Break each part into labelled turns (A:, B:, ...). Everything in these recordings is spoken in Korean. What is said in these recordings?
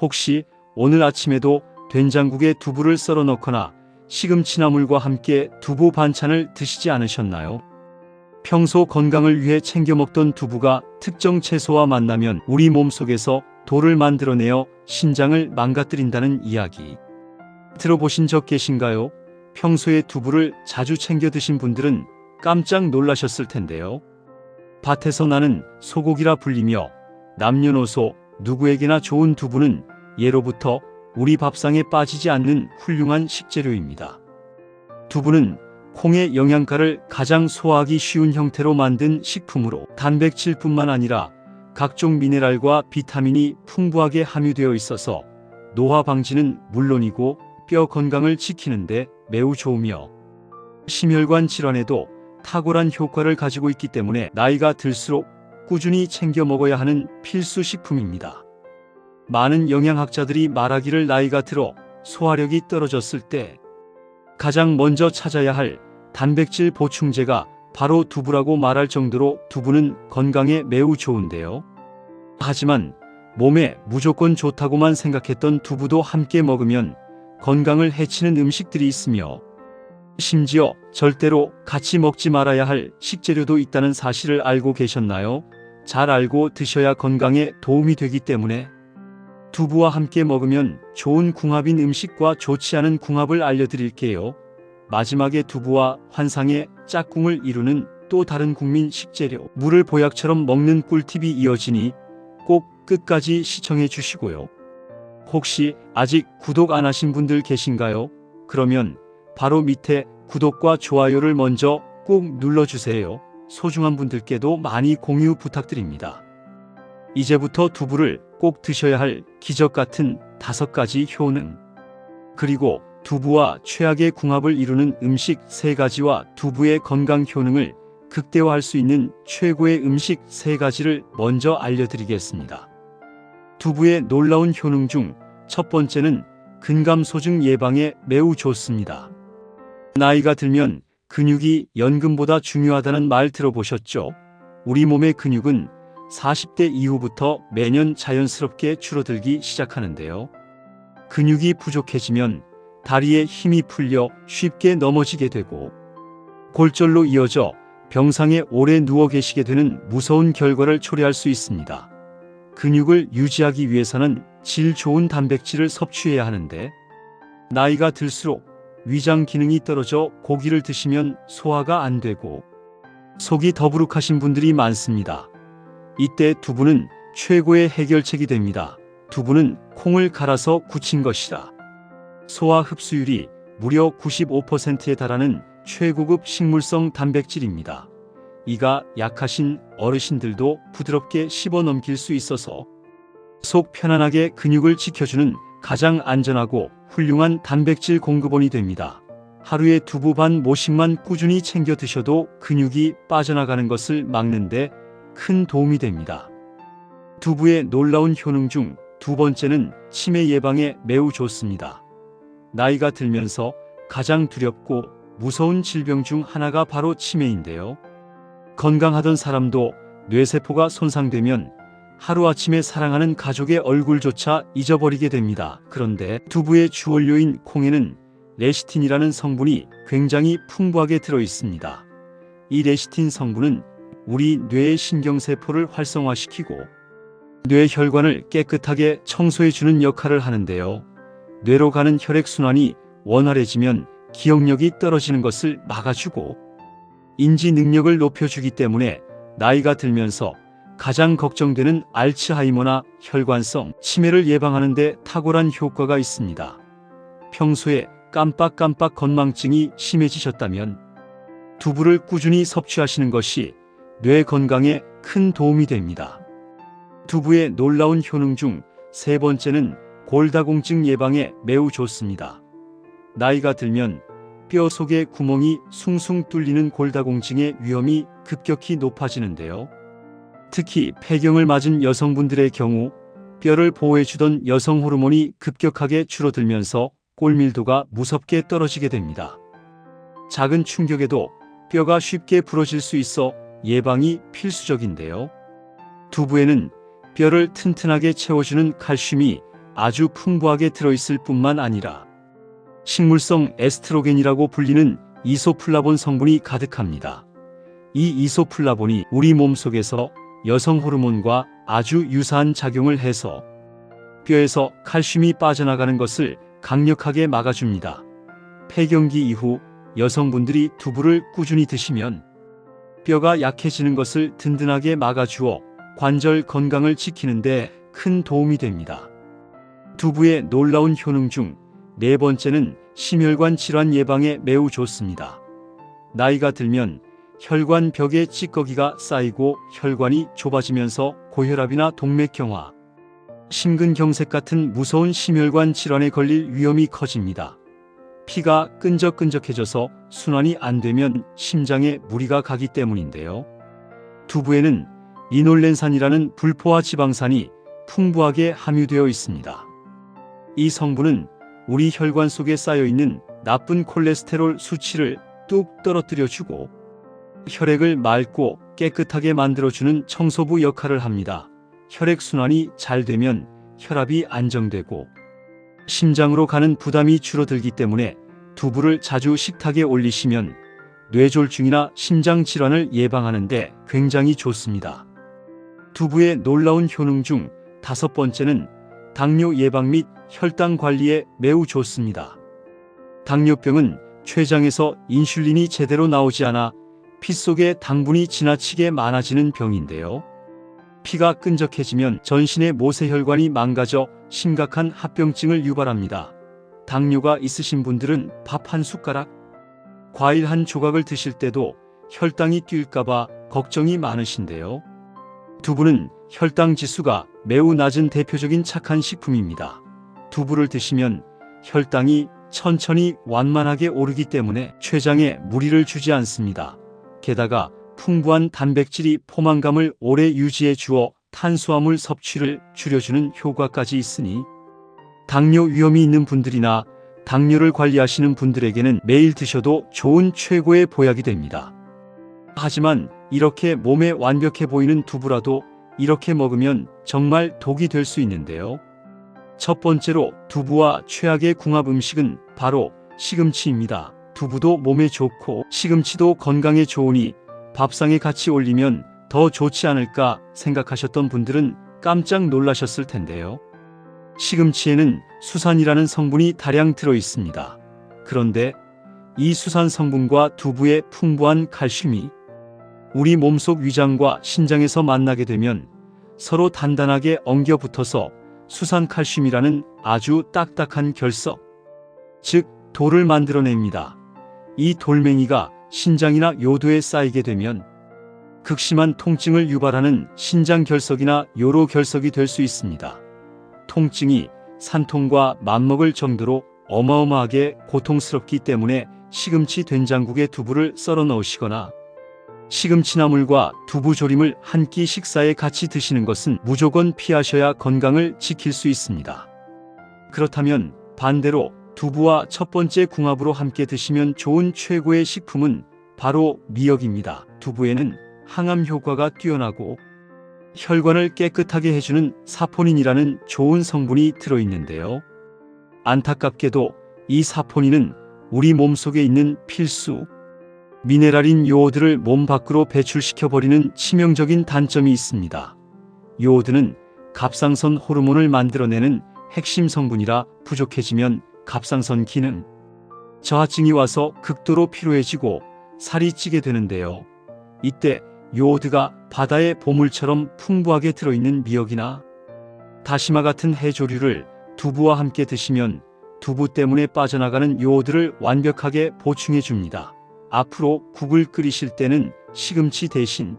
A: 혹시 오늘 아침에도 된장국에 두부를 썰어 넣거나 시금치나물과 함께 두부 반찬을 드시지 않으셨나요? 평소 건강을 위해 챙겨 먹던 두부가 특정 채소와 만나면 우리 몸속에서 돌을 만들어내어 신장을 망가뜨린다는 이야기. 들어보신 적 계신가요? 평소에 두부를 자주 챙겨 드신 분들은 깜짝 놀라셨을 텐데요. 밭에서 나는 소고기라 불리며 남녀노소 누구에게나 좋은 두부는 예로부터 우리 밥상에 빠지지 않는 훌륭한 식재료입니다. 두부는 콩의 영양가를 가장 소화하기 쉬운 형태로 만든 식품으로 단백질뿐만 아니라 각종 미네랄과 비타민이 풍부하게 함유되어 있어서 노화 방지는 물론이고 뼈 건강을 지키는데 매우 좋으며 심혈관 질환에도 탁월한 효과를 가지고 있기 때문에 나이가 들수록 꾸준히 챙겨 먹어야 하는 필수 식품입니다. 많은 영양학자들이 말하기를 나이가 들어 소화력이 떨어졌을 때 가장 먼저 찾아야 할 단백질 보충제가 바로 두부라고 말할 정도로 두부는 건강에 매우 좋은데요. 하지만 몸에 무조건 좋다고만 생각했던 두부도 함께 먹으면 건강을 해치는 음식들이 있으며 심지어 절대로 같이 먹지 말아야 할 식재료도 있다는 사실을 알고 계셨나요? 잘 알고 드셔야 건강에 도움이 되기 때문에 두부와 함께 먹으면 좋은 궁합인 음식과 좋지 않은 궁합을 알려드릴게요. 마지막에 두부와 환상의 짝꿍을 이루는 또 다른 국민 식재료 물을 보약처럼 먹는 꿀팁이 이어지니 꼭 끝까지 시청해 주시고요. 혹시 아직 구독 안 하신 분들 계신가요? 그러면 바로 밑에 구독과 좋아요를 먼저 꼭 눌러주세요. 소중한 분들께도 많이 공유 부탁드립니다. 이제부터 두부를 꼭 드셔야 할 기적 같은 5가지 효능, 그리고 두부와 최악의 궁합을 이루는 음식 3가지와 두부의 건강 효능을 극대화할 수 있는 최고의 음식 3가지를 먼저 알려드리겠습니다. 두부의 놀라운 효능 중 첫 번째는 근감소증 예방에 매우 좋습니다. 나이가 들면 근육이 연금보다 중요하다는 말 들어보셨죠? 우리 몸의 근육은 40대 이후부터 매년 자연스럽게 줄어들기 시작하는데요. 근육이 부족해지면 다리에 힘이 풀려 쉽게 넘어지게 되고 골절로 이어져 병상에 오래 누워 계시게 되는 무서운 결과를 초래할 수 있습니다. 근육을 유지하기 위해서는 질 좋은 단백질을 섭취해야 하는데 나이가 들수록 위장 기능이 떨어져 고기를 드시면 소화가 안 되고 속이 더부룩하신 분들이 많습니다. 이때 두부는 최고의 해결책이 됩니다. 두부는 콩을 갈아서 굳힌 것이라 소화 흡수율이 무려 95%에 달하는 최고급 식물성 단백질입니다. 이가 약하신 어르신들도 부드럽게 씹어 넘길 수 있어서 속 편안하게 근육을 지켜주는 가장 안전하고 훌륭한 단백질 공급원이 됩니다. 하루에 두부 반 모씩만 꾸준히 챙겨 드셔도 근육이 빠져나가는 것을 막는데 큰 도움이 됩니다. 두부의 놀라운 효능 중 2번째는 치매 예방에 매우 좋습니다. 나이가 들면서 가장 두렵고 무서운 질병 중 하나가 바로 치매인데요. 건강하던 사람도 뇌세포가 손상되면 하루아침에 사랑하는 가족의 얼굴조차 잊어버리게 됩니다. 그런데 두부의 주원료인 콩에는 레시틴이라는 성분이 굉장히 풍부하게 들어 있습니다. 이 레시틴 성분은 우리 뇌의 신경세포를 활성화시키고 뇌 혈관을 깨끗하게 청소해주는 역할을 하는데요. 뇌로 가는 혈액순환이 원활해지면 기억력이 떨어지는 것을 막아주고 인지 능력을 높여주기 때문에 나이가 들면서 가장 걱정되는 알츠하이머나 혈관성 치매를 예방하는 데 탁월한 효과가 있습니다. 평소에 깜빡깜빡 건망증이 심해지셨다면 두부를 꾸준히 섭취하시는 것이 뇌 건강에 큰 도움이 됩니다. 두부의 놀라운 효능 중 3번째는 골다공증 예방에 매우 좋습니다. 나이가 들면 뼈 속의 구멍이 숭숭 뚫리는 골다공증의 위험이 급격히 높아지는데요. 특히 폐경을 맞은 여성분들의 경우 뼈를 보호해주던 여성 호르몬이 급격하게 줄어들면서 골밀도가 무섭게 떨어지게 됩니다. 작은 충격에도 뼈가 쉽게 부러질 수 있어 예방이 필수적인데요. 두부에는 뼈를 튼튼하게 채워주는 칼슘이 아주 풍부하게 들어있을 뿐만 아니라 식물성 에스트로겐이라고 불리는 이소플라본 성분이 가득합니다. 이 이소플라본이 우리 몸속에서 여성 호르몬과 아주 유사한 작용을 해서 뼈에서 칼슘이 빠져나가는 것을 강력하게 막아줍니다. 폐경기 이후 여성분들이 두부를 꾸준히 드시면 뼈가 약해지는 것을 든든하게 막아주어 관절 건강을 지키는 데 큰 도움이 됩니다. 두부의 놀라운 효능 중 네 번째는 심혈관 질환 예방에 매우 좋습니다. 나이가 들면 혈관 벽에 찌꺼기가 쌓이고 혈관이 좁아지면서 고혈압이나 동맥경화, 심근경색 같은 무서운 심혈관 질환에 걸릴 위험이 커집니다. 피가 끈적끈적해져서 순환이 안 되면 심장에 무리가 가기 때문인데요. 두부에는 리놀렌산이라는 불포화 지방산이 풍부하게 함유되어 있습니다. 이 성분은 우리 혈관 속에 쌓여있는 나쁜 콜레스테롤 수치를 뚝 떨어뜨려주고 혈액을 맑고 깨끗하게 만들어주는 청소부 역할을 합니다. 혈액순환이 잘 되면 혈압이 안정되고 심장으로 가는 부담이 줄어들기 때문에 두부를 자주 식탁에 올리시면 뇌졸중이나 심장질환을 예방하는 데 굉장히 좋습니다. 두부의 놀라운 효능 중 다섯 번째는 당뇨 예방 및 혈당 관리에 매우 좋습니다. 당뇨병은 췌장에서 인슐린이 제대로 나오지 않아 피 속에 당분이 지나치게 많아지는 병인데요. 피가 끈적해지면 전신의 모세혈관이 망가져 심각한 합병증을 유발합니다. 당뇨가 있으신 분들은 밥 한 숟가락, 과일 한 조각을 드실 때도 혈당이 뛸까봐 걱정이 많으신데요. 두부는 혈당 지수가 매우 낮은 대표적인 착한 식품입니다. 두부를 드시면 혈당이 천천히 완만하게 오르기 때문에 췌장에 무리를 주지 않습니다. 게다가 풍부한 단백질이 포만감을 오래 유지해 주어 탄수화물 섭취를 줄여주는 효과까지 있으니 당뇨 위험이 있는 분들이나 당뇨를 관리하시는 분들에게는 매일 드셔도 좋은 최고의 보약이 됩니다. 하지만 이렇게 몸에 완벽해 보이는 두부라도 이렇게 먹으면 정말 독이 될 수 있는데요. 첫 번째로 두부와 최악의 궁합 음식은 바로 시금치입니다. 두부도 몸에 좋고 시금치도 건강에 좋으니 밥상에 같이 올리면 더 좋지 않을까 생각하셨던 분들은 깜짝 놀라셨을 텐데요. 시금치에는 수산이라는 성분이 다량 들어 있습니다. 그런데 이 수산 성분과 두부의 풍부한 칼슘이 우리 몸속 위장과 신장에서 만나게 되면 서로 단단하게 엉겨 붙어서 수산 칼슘이라는 아주 딱딱한 결석, 즉 돌을 만들어냅니다. 이 돌멩이가 신장이나 요도에 쌓이게 되면 극심한 통증을 유발하는 신장결석이나 요로결석이 될 수 있습니다. 통증이 산통과 맞먹을 정도로 어마어마하게 고통스럽기 때문에 시금치 된장국에 두부를 썰어 넣으시거나 시금치나물과 두부조림을 한 끼 식사에 같이 드시는 것은 무조건 피하셔야 건강을 지킬 수 있습니다. 그렇다면 반대로 두부와 첫 번째 궁합으로 함께 드시면 좋은 최고의 식품은 바로 미역입니다. 두부에는 항암 효과가 뛰어나고 혈관을 깨끗하게 해주는 사포닌이라는 좋은 성분이 들어있는데요. 안타깝게도 이 사포닌은 우리 몸속에 있는 필수 미네랄인 요오드를 몸 밖으로 배출시켜버리는 치명적인 단점이 있습니다. 요오드는 갑상선 호르몬을 만들어내는 핵심 성분이라 부족해지면 갑상선 기능 저하증이 와서 극도로 피로해지고 살이 찌게 되는데요. 이때 요오드가 바다의 보물처럼 풍부하게 들어있는 미역이나 다시마 같은 해조류를 두부와 함께 드시면 두부 때문에 빠져나가는 요오드를 완벽하게 보충해 줍니다. 앞으로 국을 끓이실 때는 시금치 대신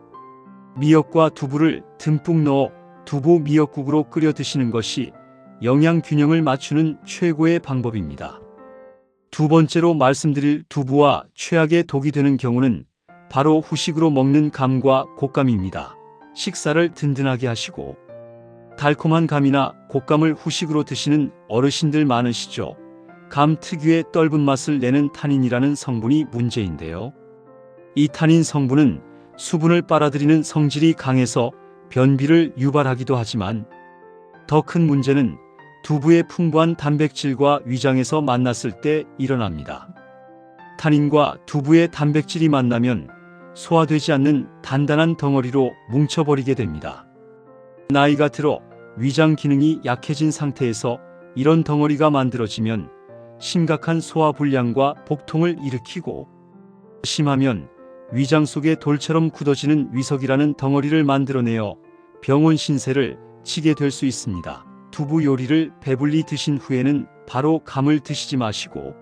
A: 미역과 두부를 듬뿍 넣어 두부 미역국으로 끓여 드시는 것이 영양 균형을 맞추는 최고의 방법입니다. 두 번째로 말씀드릴 두부와 최악의 독이 되는 경우는 바로 후식으로 먹는 감과 곶감입니다. 식사를 든든하게 하시고 달콤한 감이나 곶감을 후식으로 드시는 어르신들 많으시죠. 감 특유의 떫은 맛을 내는 타닌이라는 성분이 문제인데요. 이 타닌 성분은 수분을 빨아들이는 성질이 강해서 변비를 유발하기도 하지만 더 큰 문제는 두부의 풍부한 단백질과 위장에서 만났을 때 일어납니다. 탄닌과 두부의 단백질이 만나면 소화되지 않는 단단한 덩어리로 뭉쳐버리게 됩니다. 나이가 들어 위장 기능이 약해진 상태에서 이런 덩어리가 만들어지면 심각한 소화불량과 복통을 일으키고, 심하면 위장 속에 돌처럼 굳어지는 위석이라는 덩어리를 만들어내어 병원 신세를 지게 될 수 있습니다. 두부 요리를 배불리 드신 후에는 바로 감을 드시지 마시고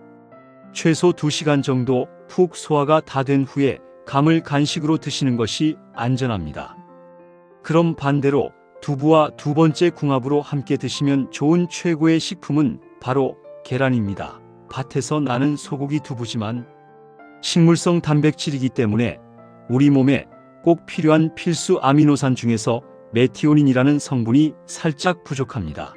A: 최소 2시간 정도 푹 소화가 다 된 후에 감을 간식으로 드시는 것이 안전합니다. 그럼 반대로 두부와 두 번째 궁합으로 함께 드시면 좋은 최고의 식품은 바로 계란입니다. 밭에서 나는 소고기 두부지만 식물성 단백질이기 때문에 우리 몸에 꼭 필요한 필수 아미노산 중에서 메티오닌이라는 성분이 살짝 부족합니다.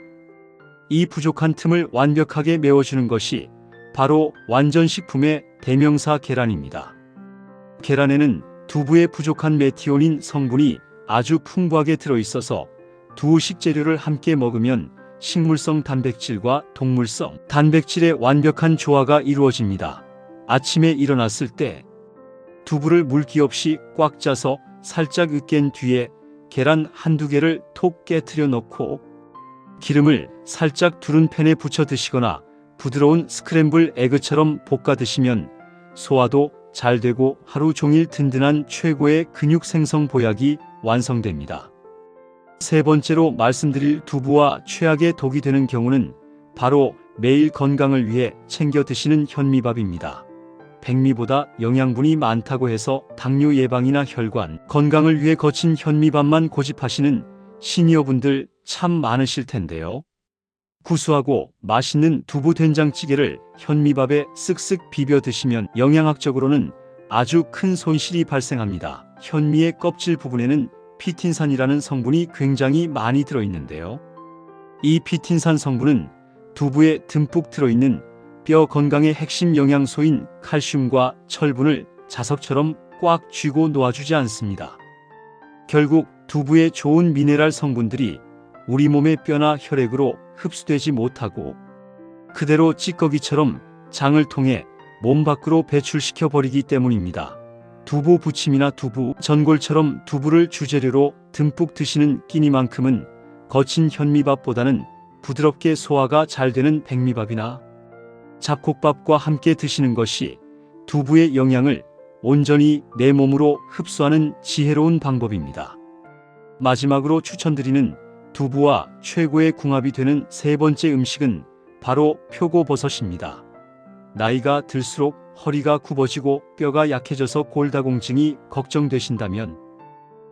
A: 이 부족한 틈을 완벽하게 메워주는 것이 바로 완전식품의 대명사 계란입니다. 계란에는 두부에 부족한 메티오닌 성분이 아주 풍부하게 들어있어서 두 식재료를 함께 먹으면 식물성 단백질과 동물성 단백질의 완벽한 조화가 이루어집니다. 아침에 일어났을 때 두부를 물기 없이 꽉 짜서 살짝 으깬 뒤에 계란 한두 개를 톡 깨트려 넣고 기름을 살짝 두른 팬에 부쳐 드시거나 부드러운 스크램블 에그처럼 볶아 드시면 소화도 잘 되고 하루 종일 든든한 최고의 근육 생성 보약이 완성됩니다. 세 번째로 말씀드릴 두부와 최악의 독이 되는 경우는 바로 매일 건강을 위해 챙겨 드시는 현미밥입니다. 백미보다 영양분이 많다고 해서 당뇨 예방이나 혈관 건강을 위해 거친 현미밥만 고집하시는 시니어분들 참 많으실 텐데요. 구수하고 맛있는 두부 된장찌개를 현미밥에 쓱쓱 비벼 드시면 영양학적으로는 아주 큰 손실이 발생합니다. 현미의 껍질 부분에는 피틴산이라는 성분이 굉장히 많이 들어있는데요. 이 피틴산 성분은 두부에 듬뿍 들어있는 뼈 건강의 핵심 영양소인 칼슘과 철분을 자석처럼 꽉 쥐고 놓아주지 않습니다. 결국 두부의 좋은 미네랄 성분들이 우리 몸의 뼈나 혈액으로 흡수되지 못하고 그대로 찌꺼기처럼 장을 통해 몸 밖으로 배출시켜 버리기 때문입니다. 두부 부침이나 두부 전골처럼 두부를 주재료로 듬뿍 드시는 끼니만큼은 거친 현미밥보다는 부드럽게 소화가 잘 되는 백미밥이나 잡곡밥과 함께 드시는 것이 두부의 영양을 온전히 내 몸으로 흡수하는 지혜로운 방법입니다. 마지막으로 추천드리는 두부와 최고의 궁합이 되는 세 번째 음식은 바로 표고버섯입니다. 나이가 들수록 허리가 굽어지고 뼈가 약해져서 골다공증이 걱정되신다면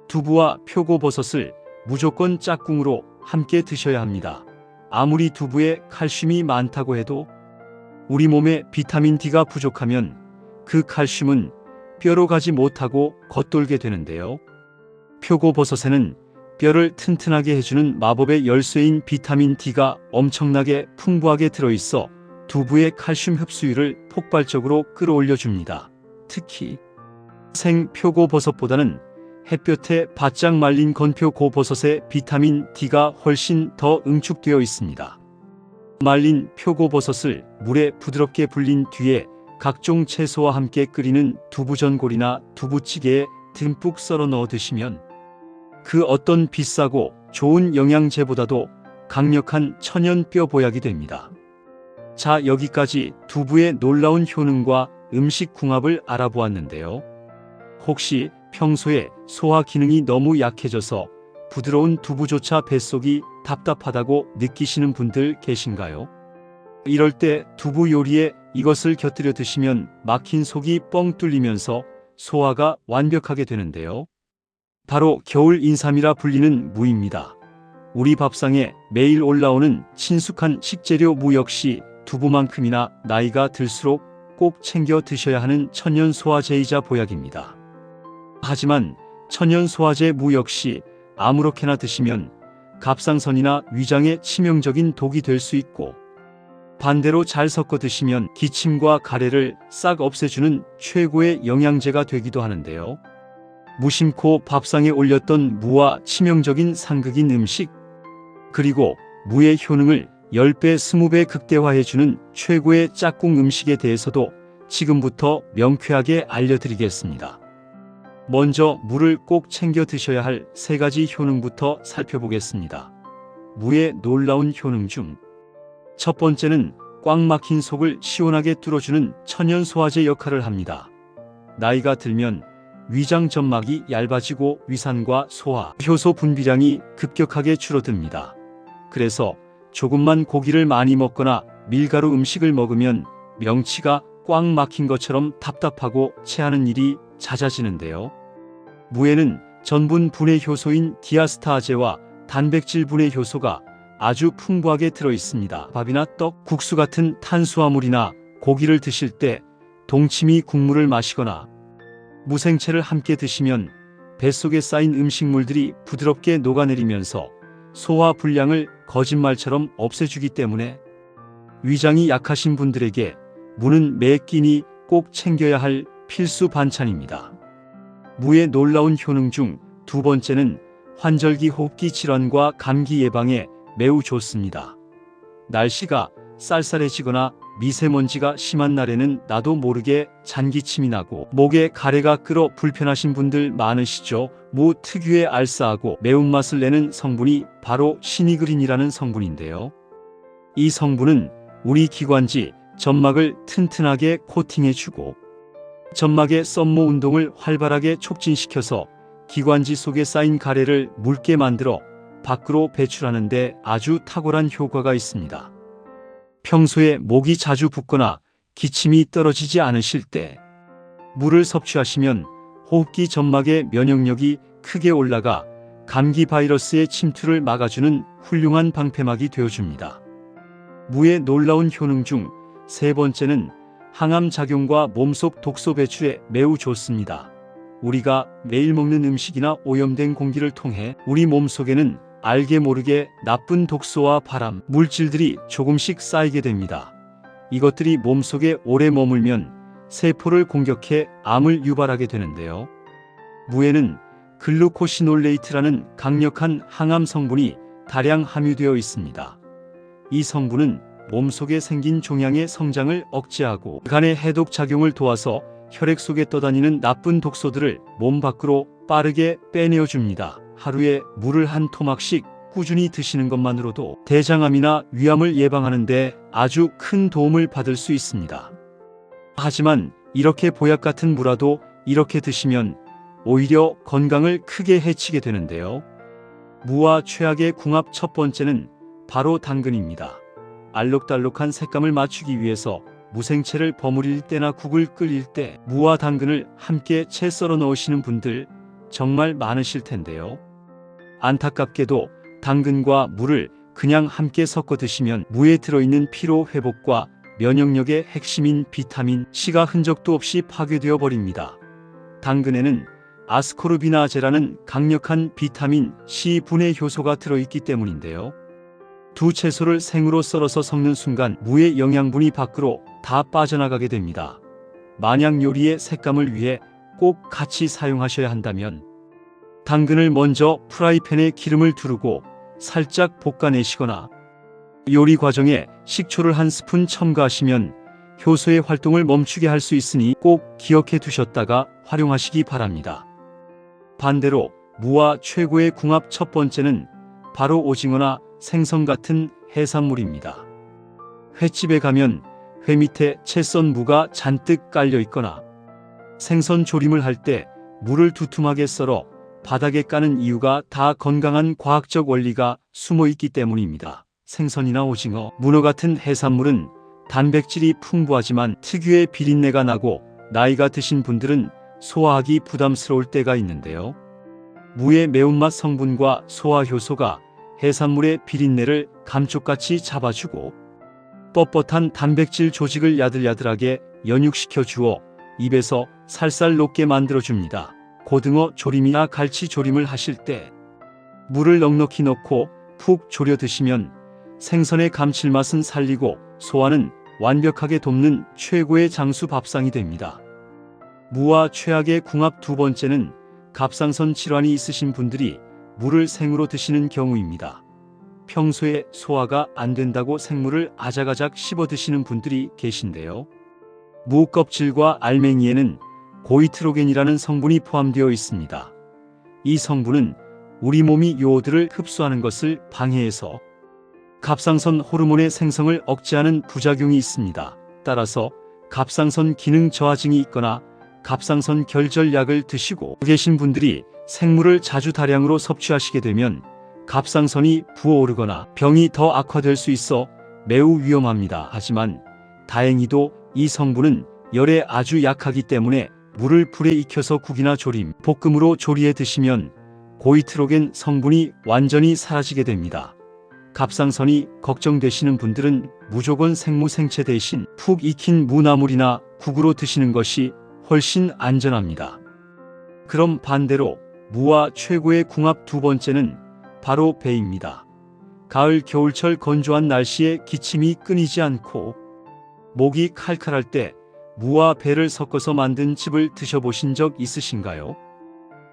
A: 두부와 표고버섯을 무조건 짝꿍으로 함께 드셔야 합니다. 아무리 두부에 칼슘이 많다고 해도 우리 몸에 비타민 D가 부족하면 그 칼슘은 뼈로 가지 못하고 겉돌게 되는데요. 표고버섯에는 뼈를 튼튼하게 해주는 마법의 열쇠인 비타민 D가 엄청나게 풍부하게 들어있어 두부의 칼슘 흡수율을 폭발적으로 끌어올려줍니다. 특히 생 표고버섯보다는 햇볕에 바짝 말린 건표고버섯의 비타민 D가 훨씬 더 응축되어 있습니다. 말린 표고버섯을 물에 부드럽게 불린 뒤에 각종 채소와 함께 끓이는 두부전골이나 두부찌개에 듬뿍 썰어 넣어 드시면 그 어떤 비싸고 좋은 영양제보다도 강력한 천연 뼈 보약이 됩니다. 자, 여기까지 두부의 놀라운 효능과 음식 궁합을 알아보았는데요. 혹시 평소에 소화 기능이 너무 약해져서 부드러운 두부조차 뱃속이 답답하다고 느끼시는 분들 계신가요? 이럴 때 두부 요리에 이것을 곁들여 드시면 막힌 속이 뻥 뚫리면서 소화가 완벽하게 되는데요. 바로 겨울 인삼이라 불리는 무입니다. 우리 밥상에 매일 올라오는 친숙한 식재료 무 역시 두부만큼이나 나이가 들수록 꼭 챙겨 드셔야 하는 천연 소화제이자 보약입니다. 하지만 천연 소화제 무 역시 아무렇게나 드시면 갑상선이나 위장에 치명적인 독이 될 수 있고 반대로 잘 섞어 드시면 기침과 가래를 싹 없애주는 최고의 영양제가 되기도 하는데요. 무심코 밥상에 올렸던 무와 치명적인 상극인 음식, 그리고 무의 효능을 10배, 20배 극대화해주는 최고의 짝꿍 음식에 대해서도 지금부터 명쾌하게 알려드리겠습니다. 먼저 물을 꼭 챙겨 드셔야 할 3가지 효능부터 살펴보겠습니다. 무의 놀라운 효능 중 첫 번째는 꽉 막힌 속을 시원하게 뚫어주는 천연 소화제 역할을 합니다. 나이가 들면 위장 점막이 얇아지고 위산과 소화, 효소 분비량이 급격하게 줄어듭니다. 그래서 조금만 고기를 많이 먹거나 밀가루 음식을 먹으면 명치가 꽉 막힌 것처럼 답답하고 체하는 일이 잦아지는데요. 무에는 전분 분해 효소인 디아스타아제와 단백질 분해 효소가 아주 풍부하게 들어 있습니다. 밥이나 떡, 국수 같은 탄수화물이나 고기를 드실 때 동치미 국물을 마시거나 무생채를 함께 드시면 뱃속에 쌓인 음식물들이 부드럽게 녹아내리면서 소화 불량을 거짓말처럼 없애주기 때문에 위장이 약하신 분들에게 무는 매 끼니 꼭 챙겨야 할 필수 반찬입니다. 무의 놀라운 효능 중 두 번째는 환절기 호흡기 질환과 감기 예방에 매우 좋습니다. 날씨가 쌀쌀해지거나 미세먼지가 심한 날에는 나도 모르게 잔기침이 나고 목에 가래가 끓어 불편하신 분들 많으시죠? 무 특유의 알싸하고 매운맛을 내는 성분이 바로 시니그린이라는 성분인데요. 이 성분은 우리 기관지, 점막을 튼튼하게 코팅해주고 점막의 썸모 운동을 활발하게 촉진시켜서 기관지 속에 쌓인 가래를 묽게 만들어 밖으로 배출하는 데 아주 탁월한 효과가 있습니다. 평소에 목이 자주 붓거나 기침이 떨어지지 않으실 때 무를 섭취하시면 호흡기 점막의 면역력이 크게 올라가 감기 바이러스의 침투를 막아주는 훌륭한 방패막이 되어줍니다. 무의 놀라운 효능 중 세 번째는 항암 작용과 몸속 독소 배출에 매우 좋습니다. 우리가 매일 먹는 음식이나 오염된 공기를 통해 우리 몸속에는 알게 모르게 나쁜 독소와 발암, 물질들이 조금씩 쌓이게 됩니다. 이것들이 몸속에 오래 머물면 세포를 공격해 암을 유발하게 되는데요. 무에는 글루코시놀레이트라는 강력한 항암 성분이 다량 함유되어 있습니다. 이 성분은 몸속에 생긴 종양의 성장을 억제하고 간의 해독 작용을 도와서 혈액 속에 떠다니는 나쁜 독소들을 몸 밖으로 빠르게 빼내어줍니다. 하루에 물을 한 토막씩 꾸준히 드시는 것만으로도 대장암이나 위암을 예방하는 데 아주 큰 도움을 받을 수 있습니다. 하지만 이렇게 보약 같은 무라도 이렇게 드시면 오히려 건강을 크게 해치게 되는데요. 무와 최악의 궁합 첫 번째는 바로 당근입니다. 알록달록한 색감을 맞추기 위해서 무생채를 버무릴 때나 국을 끓일 때 무와 당근을 함께 채 썰어 넣으시는 분들 정말 많으실 텐데요. 안타깝게도 당근과 무를 그냥 함께 섞어 드시면 무에 들어있는 피로 회복과 면역력의 핵심인 비타민 C가 흔적도 없이 파괴되어 버립니다. 당근에는 아스코르비나제라는 강력한 비타민 C 분해 효소가 들어있기 때문인데요. 두 채소를 생으로 썰어서 섞는 순간 무의 영양분이 밖으로 다 빠져나가게 됩니다. 만약 요리의 색감을 위해 꼭 같이 사용하셔야 한다면 당근을 먼저 프라이팬에 기름을 두르고 살짝 볶아내시거나 요리 과정에 식초를 한 스푼 첨가하시면 효소의 활동을 멈추게 할 수 있으니 꼭 기억해 두셨다가 활용하시기 바랍니다. 반대로 무와 최고의 궁합 첫 번째는 바로 오징어나 생선 같은 해산물입니다. 횟집에 가면 회 밑에 채 썬 무가 잔뜩 깔려 있거나 생선 조림을 할 때 무를 두툼하게 썰어 바닥에 까는 이유가 다 건강한 과학적 원리가 숨어 있기 때문입니다. 생선이나 오징어, 문어 같은 해산물은 단백질이 풍부하지만 특유의 비린내가 나고 나이가 드신 분들은 소화하기 부담스러울 때가 있는데요. 무의 매운맛 성분과 소화 효소가 해산물의 비린내를 감쪽같이 잡아주고 뻣뻣한 단백질 조직을 야들야들하게 연육시켜 주어 입에서 살살 녹게 만들어줍니다. 고등어 조림이나 갈치 조림을 하실 때 물을 넉넉히 넣고 푹 졸여 드시면 생선의 감칠맛은 살리고 소화는 완벽하게 돕는 최고의 장수 밥상이 됩니다. 무와 최악의 궁합 두 번째는 갑상선 질환이 있으신 분들이 무를 생으로 드시는 경우입니다. 평소에 소화가 안 된다고 생무를 아작아작 씹어 드시는 분들이 계신데요. 무 껍질과 알맹이에는 고이트로겐이라는 성분이 포함되어 있습니다. 이 성분은 우리 몸이 요오드를 흡수하는 것을 방해해서 갑상선 호르몬의 생성을 억제하는 부작용이 있습니다. 따라서 갑상선 기능 저하증이 있거나 갑상선 결절약을 드시고 계신 분들이 생무를 자주 다량으로 섭취하시게 되면 갑상선이 부어오르거나 병이 더 악화될 수 있어 매우 위험합니다. 하지만 다행히도 이 성분은 열에 아주 약하기 때문에 물을 불에 익혀서 국이나 조림, 볶음으로 조리해 드시면 고이트로겐 성분이 완전히 사라지게 됩니다. 갑상선이 걱정되시는 분들은 무조건 생무 생채 대신 푹 익힌 무나물이나 국으로 드시는 것이 훨씬 안전합니다. 그럼 반대로 무와 최고의 궁합 두 번째는 바로 배입니다. 가을 겨울철 건조한 날씨에 기침이 끊이지 않고 목이 칼칼할 때 무와 배를 섞어서 만든 즙을 드셔보신 적 있으신가요?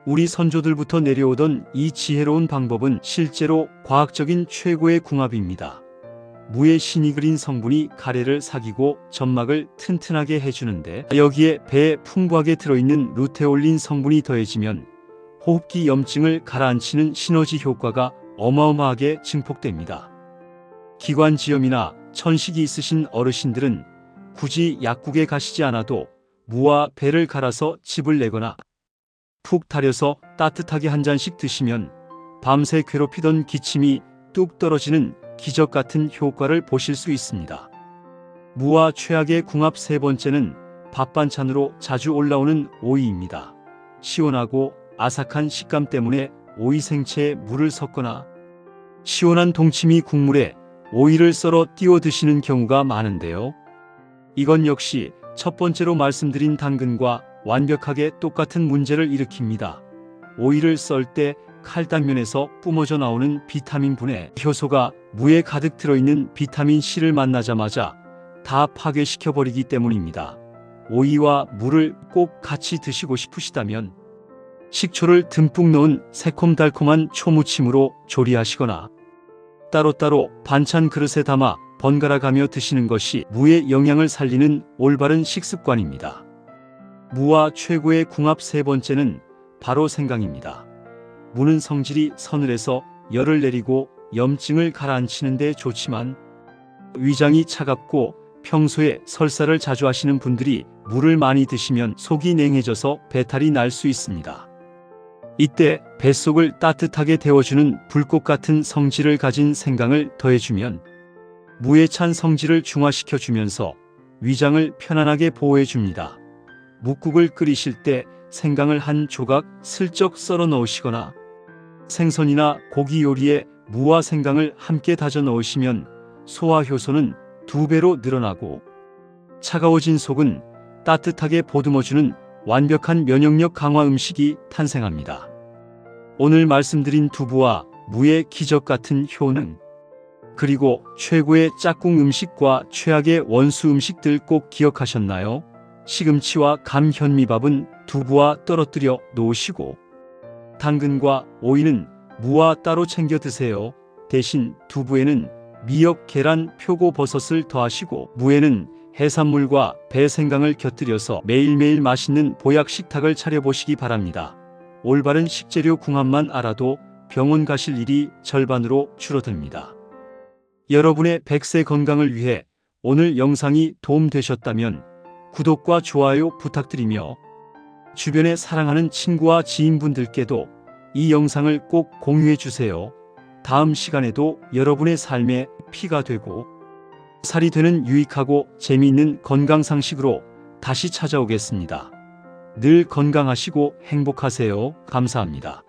A: 우리 선조들부터 내려오던 이 지혜로운 방법은 실제로 과학적인 최고의 궁합입니다. 무의 신이 그린 성분이 가래를삭이고 점막을 튼튼하게 해주는데 여기에 배에 풍부하게 들어있는 루테올린 성분이 더해지면 호흡기 염증을 가라앉히는 시너지 효과가 어마어마하게 증폭됩니다. 기관지염이나 천식이 있으신 어르신들은 굳이 약국에 가시지 않아도 무와 배를 갈아서 즙을 내거나 푹 달여서 따뜻하게 한 잔씩 드시면 밤새 괴롭히던 기침이 뚝 떨어지는 기적 같은 효과를 보실 수 있습니다. 무와 최악의 궁합 세 번째는 밥 반찬으로 자주 올라오는 오이입니다. 시원하고 아삭한 식감 때문에 오이 생채에 물을 섞거나 시원한 동치미 국물에 오이를 썰어 띄워 드시는 경우가 많은데요. 이건 역시 첫 번째로 말씀드린 당근과 완벽하게 똑같은 문제를 일으킵니다. 오이를 썰 때 칼단면에서 뿜어져 나오는 비타민 분해 효소가 무에 가득 들어있는 비타민 C를 만나자마자 다 파괴시켜버리기 때문입니다. 오이와 무를 꼭 같이 드시고 싶으시다면 식초를 듬뿍 넣은 새콤달콤한 초무침으로 조리하시거나 따로따로 반찬 그릇에 담아 번갈아 가며 드시는 것이 무의 영양을 살리는 올바른 식습관입니다. 무와 최고의 궁합 세 번째는 바로 생강입니다. 무는 성질이 서늘해서 열을 내리고 염증을 가라앉히는 데 좋지만 위장이 차갑고 평소에 설사를 자주 하시는 분들이 무를 많이 드시면 속이 냉해져서 배탈이 날 수 있습니다. 이때 뱃속을 따뜻하게 데워주는 불꽃 같은 성질을 가진 생강을 더해주면 무에 찬 성질을 중화시켜주면서 위장을 편안하게 보호해줍니다. 묵국을 끓이실 때 생강을 한 조각 슬쩍 썰어 넣으시거나 생선이나 고기 요리에 무와 생강을 함께 다져 넣으시면 소화 효소는 2배로 늘어나고 차가워진 속은 따뜻하게 보듬어주는 완벽한 면역력 강화 음식이 탄생합니다. 오늘 말씀드린 두부와 무의 기적 같은 효능, 그리고 최고의 짝꿍 음식과 최악의 원수 음식들 꼭 기억하셨나요? 시금치와 감 현미밥은 두부와 떨어뜨려 놓으시고 당근과 오이는 무와 따로 챙겨 드세요. 대신 두부에는 미역, 계란, 표고버섯을 더하시고 무에는 해산물과 배, 생강을 곁들여서 매일매일 맛있는 보약 식탁을 차려보시기 바랍니다. 올바른 식재료 궁합만 알아도 병원 가실 일이 절반으로 줄어듭니다. 여러분의 100세 건강을 위해 오늘 영상이 도움되셨다면 구독과 좋아요 부탁드리며 주변에 사랑하는 친구와 지인분들께도 이 영상을 꼭 공유해 주세요. 다음 시간에도 여러분의 삶에 피가 되고 살이 되는 유익하고 재미있는 건강 상식으로 다시 찾아오겠습니다. 늘 건강하시고 행복하세요. 감사합니다.